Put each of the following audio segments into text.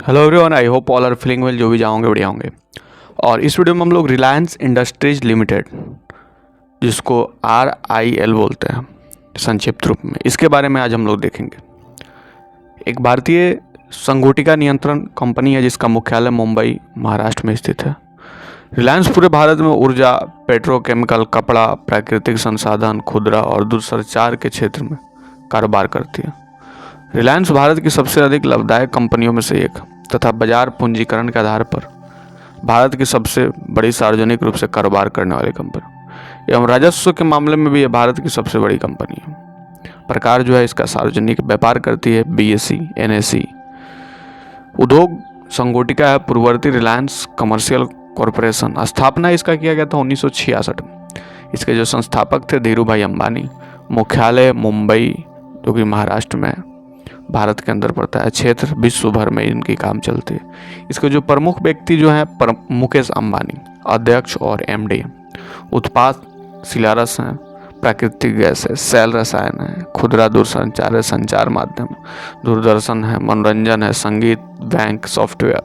Hello everyone, I hope all are feeling well. जो भी जाओगे बढ़िया होंगे। और इस वीडियो में हम लोग रिलायंस इंडस्ट्रीज लिमिटेड, जिसको RIL बोलते हैं संक्षिप्त रूप में, इसके बारे में आज हम लोग देखेंगे। एक भारतीय संगुटिका नियंत्रण कंपनी है जिसका मुख्यालय मुंबई महाराष्ट्र में स्थित है। रिलायंस पूरे भारत में ऊर्जा, पेट्रोकेमिकल, कपड़ा, प्राकृतिक संसाधन, खुदरा और दूरसंचार के क्षेत्र में कारोबार करती है। रिलायंस भारत की सबसे अधिक लाभदायक कंपनियों में से एक तथा बाजार पूंजीकरण के आधार पर भारत की सबसे बड़ी सार्वजनिक रूप से कारोबार करने वाली कंपनी एवं राजस्व के मामले में भी यह भारत की सबसे बड़ी कंपनी है। प्रकार जो है इसका सार्वजनिक व्यापार करती है, BSE, NSE। उद्योग संगुटिका है पूर्ववर्ती रिलायंस कमर्शियल कॉरपोरेशन। स्थापना इसका किया गया था 1966 में। इसके जो संस्थापक थे धीरू भाई अंबानी। मुख्यालय मुंबई, जो कि महाराष्ट्र में भारत के अंदर पड़ता है। क्षेत्र विश्व भर में इनकी काम चलती है। इसके जो प्रमुख व्यक्ति जो हैं मुकेश अंबानी, अध्यक्ष और MD। उत्पाद सिलारस हैं, प्राकृतिक गैस है, सेल रसायन है, खुदरा दूरसंचार है, संचार माध्यम, दूरदर्शन है, मनोरंजन है, संगीत, बैंक, सॉफ्टवेयर।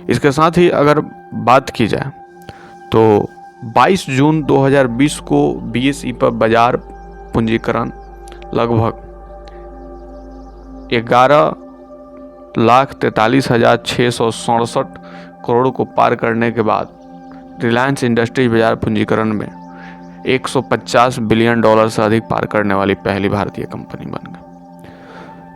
इसके साथ ही अगर बात की जाए तो 22 जून 2020 को BSE पर बाजार पूंजीकरण लगभग 11,43,667 करोड़ को पार करने के बाद रिलायंस इंडस्ट्रीज बाजार पूंजीकरण में $150 बिलियन से अधिक पार करने वाली पहली भारतीय कंपनी बन गई।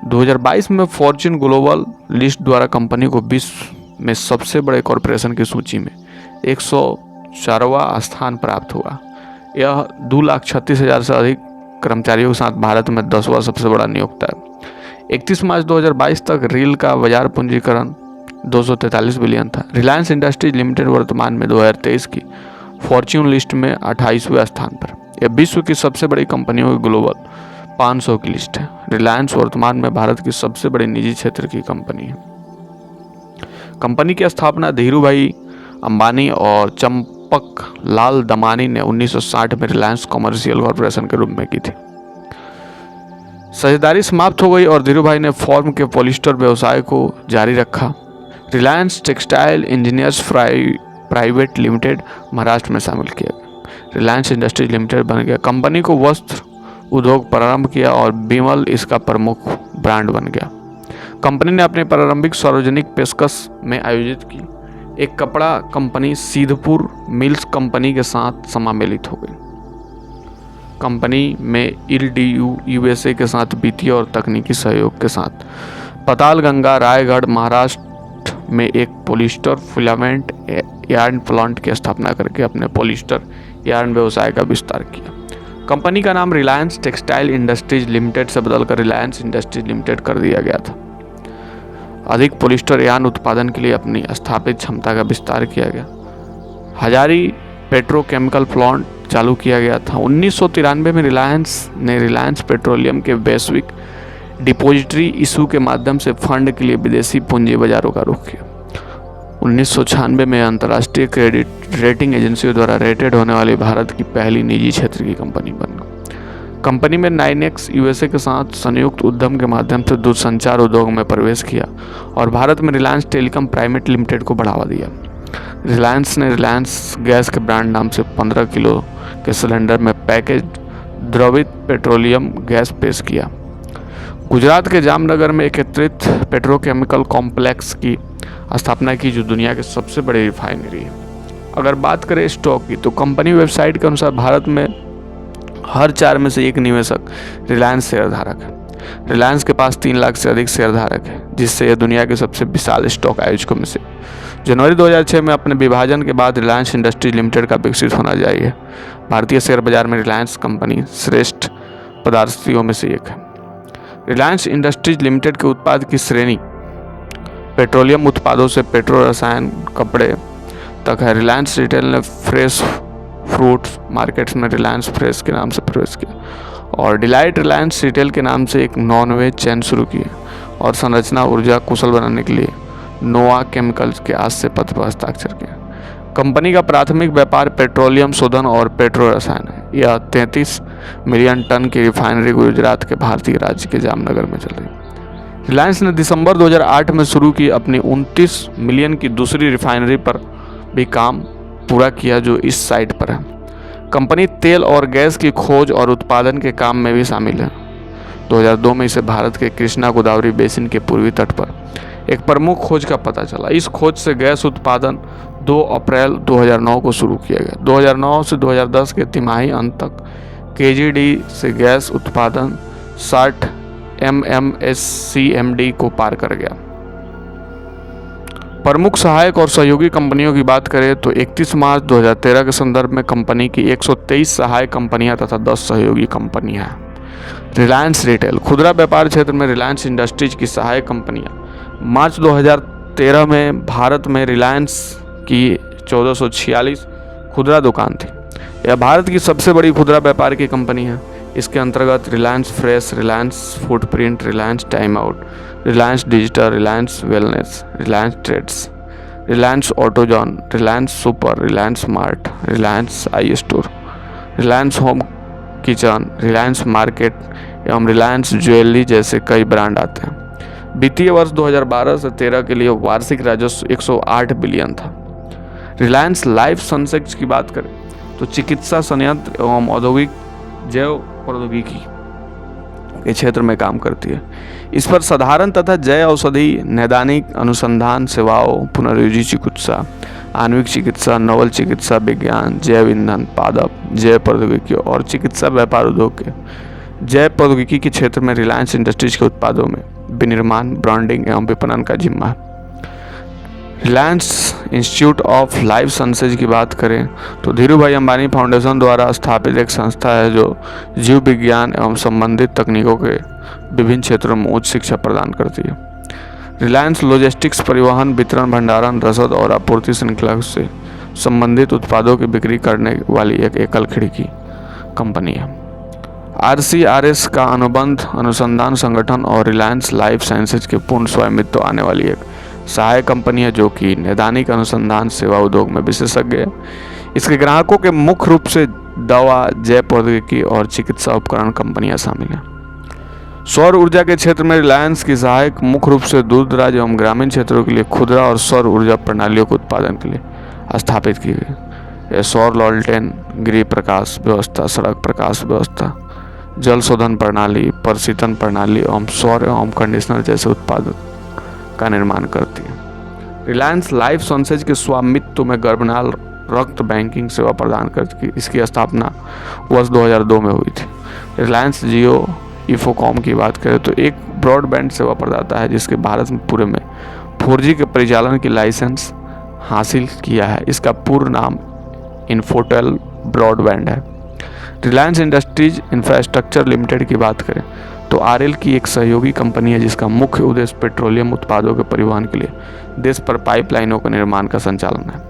2022 में फॉर्च्यून ग्लोबल लिस्ट द्वारा कंपनी को विश्व में सबसे बड़े कॉरपोरेशन की सूची में 104वां स्थान प्राप्त हुआ। यह 2,36,000 से अधिक कर्मचारियों के साथ भारत में 10वां सबसे बड़ा नियोक्ता है। 31 मार्च 2022 तक रील का बाजार पूंजीकरण 243 बिलियन था। रिलायंस इंडस्ट्रीज लिमिटेड वर्तमान में 2023 की फॉर्च्यून लिस्ट में 28वें स्थान पर। यह विश्व की सबसे बड़ी कंपनियों की ग्लोबल 500 की लिस्ट है। रिलायंस वर्तमान में भारत की सबसे बड़ी निजी क्षेत्र की कंपनी है। कंपनी की स्थापना धीरू भाई अंबानी और चंपक लाल दमानी ने 1960 में रिलायंस कमर्शियल कॉरपोरेशन के रूप में की थी। साझेदारी समाप्त हो गई और धीरू भाई ने फॉर्म के पॉलिस्टर व्यवसाय को जारी रखा। Reliance textile engineers private limited Maharashtra में शामिल किया गया। रिलायंस इंडस्ट्रीज लिमिटेड बन गया। कंपनी को वस्त्र उद्योग प्रारंभ किया और बिमल इसका प्रमुख ब्रांड बन गया। कंपनी ने अपने प्रारंभिक सार्वजनिक पेशकश में आयोजित की एक कपड़ा कंपनी सीधपुर मिल्स कंपनी के साथ सम्मिलित हो गई। कंपनी में ILDU USA के साथ वित्तीय और तकनीकी सहयोग के साथ पातालगंगा, रायगढ़, महाराष्ट्र में एक पॉलिस्टर फिलामेंट यार्न प्लांट की स्थापना करके अपने पॉलिस्टर यार्न व्यवसाय का विस्तार किया। कंपनी का नाम रिलायंस टेक्सटाइल इंडस्ट्रीज लिमिटेड से बदलकर रिलायंस इंडस्ट्रीज लिमिटेड कर दिया गया था। अधिक पॉलिस्टर यार्न उत्पादन के लिए अपनी स्थापित क्षमता का विस्तार किया गया। हजारी पेट्रोकेमिकल प्लांट चालू किया गया था। 1993 में रिलायंस पेट्रोलियम के वैश्विक डिपॉजिटरी इशू के माध्यम से फंड के लिए विदेशी पूंजी बाजारों का रुख किया। 1996 में अंतर्राष्ट्रीय क्रेडिट रेटिंग एजेंसियों द्वारा रेटेड होने वाली भारत की पहली निजी क्षेत्र की कंपनी बन गई। कंपनी में 9X USA के साथ संयुक्त उद्यम के माध्यम से दूरसंचार उद्योग में प्रवेश किया और भारत में रिलायंस टेलीकॉम प्राइवेट लिमिटेड को बढ़ावा दिया। रिलायंस ने रिलायंस गैस के ब्रांड नाम से 15 किलो के सिलेंडर में पैकेज द्रवित पेट्रोलियम गैस पेश किया। गुजरात के जामनगर में एकत्रित पेट्रोकेमिकल कॉम्प्लेक्स की स्थापना की, जो दुनिया के सबसे बड़ी रिफाइनरी है। अगर बात करें स्टॉक की तो कंपनी वेबसाइट के अनुसार भारत में हर 4 में से एक निवेशक रिलायंस शेयरधारक है। रिलायंस के पास 3 लाख से अधिक शेयरधारक है, जिससे यह दुनिया के सबसे विशाल स्टॉक आयोजकों में से। जनवरी 2006 में अपने विभाजन के बाद रिलायंस इंडस्ट्रीज लिमिटेड का विकसित होना जारी है। भारतीय शेयर बाजार में रिलायंस कंपनी श्रेष्ठ पदार्थियों में से एक है। रिलायंस इंडस्ट्रीज लिमिटेड के उत्पाद की श्रेणी पेट्रोलियम उत्पादों से पेट्रो रसायन, कपड़े तक है। रिलायंस रिटेल ने फ्रेश फ्रूट्स मार्केट्स में रिलायंस फ्रेश के नाम से प्रवेश किया और डिलाइट रिलायंस रिटेल के नाम से एक नॉन-वेज चेन शुरू की और संरचना ऊर्जा कुशल बनाने के लिए नोवा केमिकल्स के आज से पत्र पर हस्ताक्षर किया। कंपनी का प्राथमिक व्यापार पेट्रोलियम शोधन और पेट्रो रसायन है। यह 33 मिलियन टन की रिफाइनरी गुजरात के भारतीय राज्य के जामनगर में चल रही है। रिलायंस ने दिसंबर 2008 में शुरू की अपनी 29 मिलियन की दूसरी रिफाइनरी पर भी काम पूरा किया जो इस साइट पर है। कंपनी तेल और गैस की खोज और उत्पादन के काम में भी शामिल है। 2002 में इसे भारत के कृष्णा गोदावरी बेसिन के पूर्वी तट पर एक प्रमुख खोज का पता चला। इस खोज से गैस उत्पादन 2 अप्रैल 2009 को शुरू किया गया। 2009 से 2010 के तिमाही अंत तक केजीडी से गैस उत्पादन 60 MMSCMD को पार कर गया। प्रमुख सहायक और सहयोगी कंपनियों की बात करें तो 31 मार्च 2013 के संदर्भ में कंपनी की 123 सहायक कंपनियां तथा 10 सहयोगी कंपनियां हैं। रिलायंस रिटेल खुदरा व्यापार क्षेत्र में रिलायंस इंडस्ट्रीज की सहायक कंपनियां। मार्च 2013 में भारत में रिलायंस की 1446 खुदरा दुकान थी। यह भारत की सबसे बड़ी खुदरा व्यापार की कंपनी है। इसके अंतर्गत Reliance Fresh, Reliance Footprint, Reliance Time Out, Reliance Digital, Reliance Wellness, Reliance Trades, Reliance Autozone, Reliance Super, Reliance Mart, Reliance I Store, Reliance Home Kitchen, Reliance Market एवं रिलायंस ज्वेलरी जैसे कई ब्रांड आते हैं। वित्तीय वर्ष 2012 से 13 के लिए वार्षिक राजस्व 108 बिलियन था। रिलायंस लाइफ साइंसेज की बात करें तो चिकित्सा संयंत्र एवं औद्योगिक जैव प्रौद्योगिकी के क्षेत्र में काम करती है। इस पर साधारण तथा जैव औषधि, नैदानिक अनुसंधान सेवाओं, पुनर्योजी चिकित्सा, आणविक चिकित्सा, नवल चिकित्सा विज्ञान, जैव ईंधन, पादप, जैव प्रौद्योगिकी और चिकित्सा व्यापार उद्योग के जैव प्रौद्योगिकी के क्षेत्र में रिलायंस इंडस्ट्रीज के उत्पादों में विनिर्माण, ब्रांडिंग एवं विपणन का जिम्मा है। Reliance institute of life sciences की बात करें तो धीरूभाई अंबानी फाउंडेशन द्वारा स्थापित एक संस्था है जो जीव विज्ञान एवं संबंधित तकनीकों के विभिन्न क्षेत्रों में उच्च शिक्षा प्रदान करती है। रिलायंस लॉजिस्टिक्स परिवहन, वितरण, भंडारण, रसद और आपूर्ति श्रृंखला से संबंधित उत्पादों की बिक्री करने वाली एक एकल खिड़की कंपनी है। RCRS का अनुबंध अनुसंधान संगठन और रिलायंस लाइफ साइंसेज के पूर्ण स्वामित्व आने वाली एक सहायक कंपनी है जो कि नैदानिक अनुसंधान सेवा उद्योग में विशेषज्ञ है। इसके ग्राहकों के मुख्य रूप से दवा, जैव प्रौद्योगिकी और चिकित्सा उपकरण कंपनियां शामिल हैं। सौर ऊर्जा के क्षेत्र में रिलायंस की सहायक मुख्य रूप से दूर दराज एवं ग्रामीण क्षेत्रों के लिए खुदरा और सौर ऊर्जा प्रणालियों के उत्पादन के लिए स्थापित की गई। यह सौर लॉलटेन, गृह प्रकाश व्यवस्था, सड़क प्रकाश व्यवस्था, जल शोधन प्रणाली, प्रशीतन प्रणाली एवं सौर एवं कंडीशनर जैसे उत्पादों का निर्माण करती है। रिलायंस लाइफ साइंसेज के स्वामित्व में गर्भनाल रक्त बैंकिंग सेवा प्रदान करती है। इसकी स्थापना वर्ष 2002 में हुई थी। रिलायंस जियो इन्फोकॉम की बात करें तो एक ब्रॉडबैंड सेवा प्रदाता है जिसके भारत में पूरे में 4G के परिचालन की लाइसेंस हासिल किया है। इसका पूर्ण नाम इन्फोटेल ब्रॉडबैंड है। रिलायंस इंडस्ट्रीज इंफ्रास्ट्रक्चर लिमिटेड की बात करें तो RL की एक सहयोगी कंपनी है जिसका मुख्य उद्देश्य पेट्रोलियम उत्पादों के परिवहन के लिए देश पर पाइपलाइनों के निर्माण का संचालन है।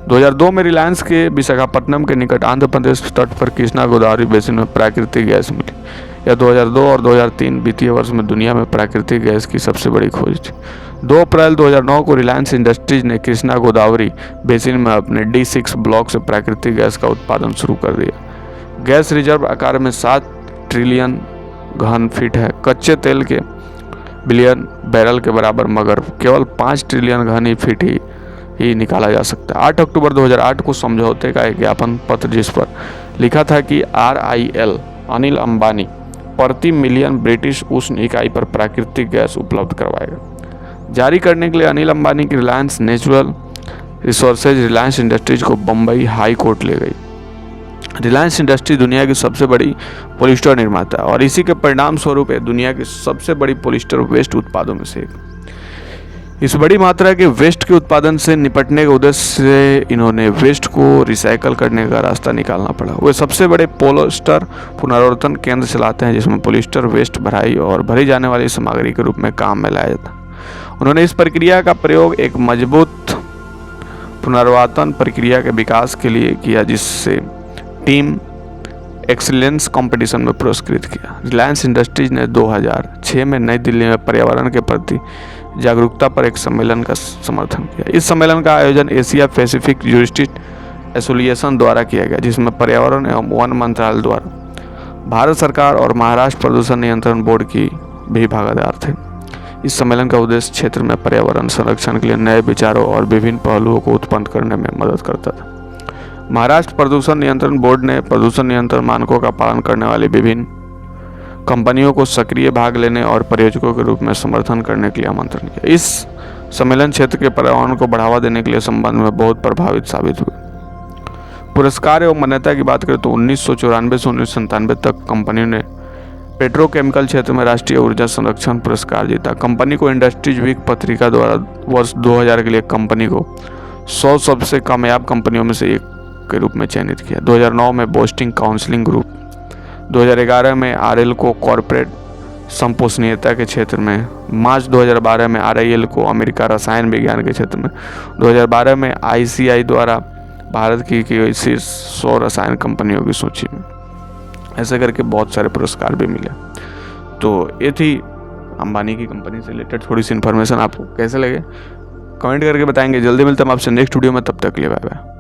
2002 में रिलायंस के विशाखापट्टनम के निकट आंध्र प्रदेश तट पर कृष्णा गोदावरी बेसिन में प्राकृतिक गैस मिली। यह 2002 और 2003 वित्तीय वर्ष में दुनिया में प्राकृतिक गैस की सबसे बड़ी खोज थी। 2 अप्रैल 2009 को रिलायंस इंडस्ट्रीज ने कृष्णा गोदावरी बेसिन में अपने D6 ब्लॉक से प्राकृतिक गैस का उत्पादन शुरू कर दिया। गैस रिजर्व आकार में 7 ट्रिलियन घन फीट है। कच्चे तेल के बिलियन बैरल के बराबर, मगर केवल 5 ट्रिलियन घन फीट ही निकाला जा सकता है। 8 अक्टूबर 2008 को समझौते का एक ज्ञापन पत्र जिस पर लिखा था कि RIL अनिल अंबानी प्रति मिलियन ब्रिटिश उष्ण इकाई पर प्राकृतिक गैस उपलब्ध करवाएगा, जारी करने के लिए अनिल अंबानी की Reliance natural resources Reliance industries को बम्बई हाई कोर्ट ले गई। रिलायंस इंडस्ट्री दुनिया की सबसे बड़ी पॉलिस्टर निर्माता है और इसी के परिणाम स्वरूप दुनिया की सबसे बड़ी पॉलिस्टर वेस्ट उत्पादों में से एक। इस बड़ी मात्रा के वेस्ट के उत्पादन से निपटने के उद्देश्य से इन्होंने वेस्ट को रिसाइकल करने का रास्ता निकालना पड़ा। वे सबसे बड़े पॉलिस्टर पुनर्वर्तन केंद्र चलाते हैं जिसमें पॉलिस्टर वेस्ट भराई और भरी जाने वाली सामग्री के रूप में काम में लाया जाता है। उन्होंने इस प्रक्रिया का प्रयोग एक मजबूत पुनर्वर्तन प्रक्रिया के विकास के लिए किया जिससे टीम एक्सीलेंस कंपटीशन में पुरस्कृत किया। रिलायंस इंडस्ट्रीज ने 2006 में नई दिल्ली में पर्यावरण के प्रति जागरूकता पर एक सम्मेलन का समर्थन किया। इस सम्मेलन का आयोजन एशिया पैसिफिक जूरिस्टिक्स एसोसिएशन द्वारा किया गया जिसमें पर्यावरण एवं वन मंत्रालय द्वारा भारत सरकार और महाराष्ट्र प्रदूषण नियंत्रण बोर्ड की भी भागीदार थे। इस सम्मेलन का उद्देश्य क्षेत्र में पर्यावरण संरक्षण के लिए नए विचारों और विभिन्न पहलुओं को उत्पन्न करने में मदद करता था। महाराष्ट्र प्रदूषण नियंत्रण बोर्ड ने प्रदूषण नियंत्रण मानकों का पालन करने वाली विभिन्न कंपनियों को सक्रिय भाग लेने और प्रायोजकों के रूप में समर्थन करने के लिए आमंत्रण किया। इस सम्मेलन क्षेत्र के पर्यावरण को बढ़ावा देने के लिए संबंध में बहुत प्रभावित साबित हुए। पुरस्कार एवं मान्यता की बात करें तो 1994 से 1997 तक कंपनी ने पेट्रोकेमिकल क्षेत्र में राष्ट्रीय ऊर्जा संरक्षण पुरस्कार जीता। कंपनी को इंडस्ट्रीज वीक पत्रिका द्वारा वर्ष 2000 के लिए कंपनी को 100 सबसे कामयाब कंपनियों में से एक के रूप में चयनित किया। 2009 में बोस्टिंग काउंसलिंग ग्रुप, 2011 में आरएल को कॉरपोरेट संपोषणीयता के क्षेत्र में, मार्च 2012 में आरआईएल को अमेरिका रसायन विज्ञान के क्षेत्र में, 2012 में आईसीआई द्वारा भारत की शीर्ष 100 रसायन कंपनियों की सूची में। ऐसे करके बहुत सारे पुरस्कार भी मिले। तो ये थी अंबानी की कंपनी से रिलेटेड थोड़ी सी इन्फॉर्मेशन। आपको कैसे लगे कमेंट करके बताएंगे। जल्दी मिलते हैं आपसे नेक्स्ट वीडियो में, तब तक के लिए बाय बाय।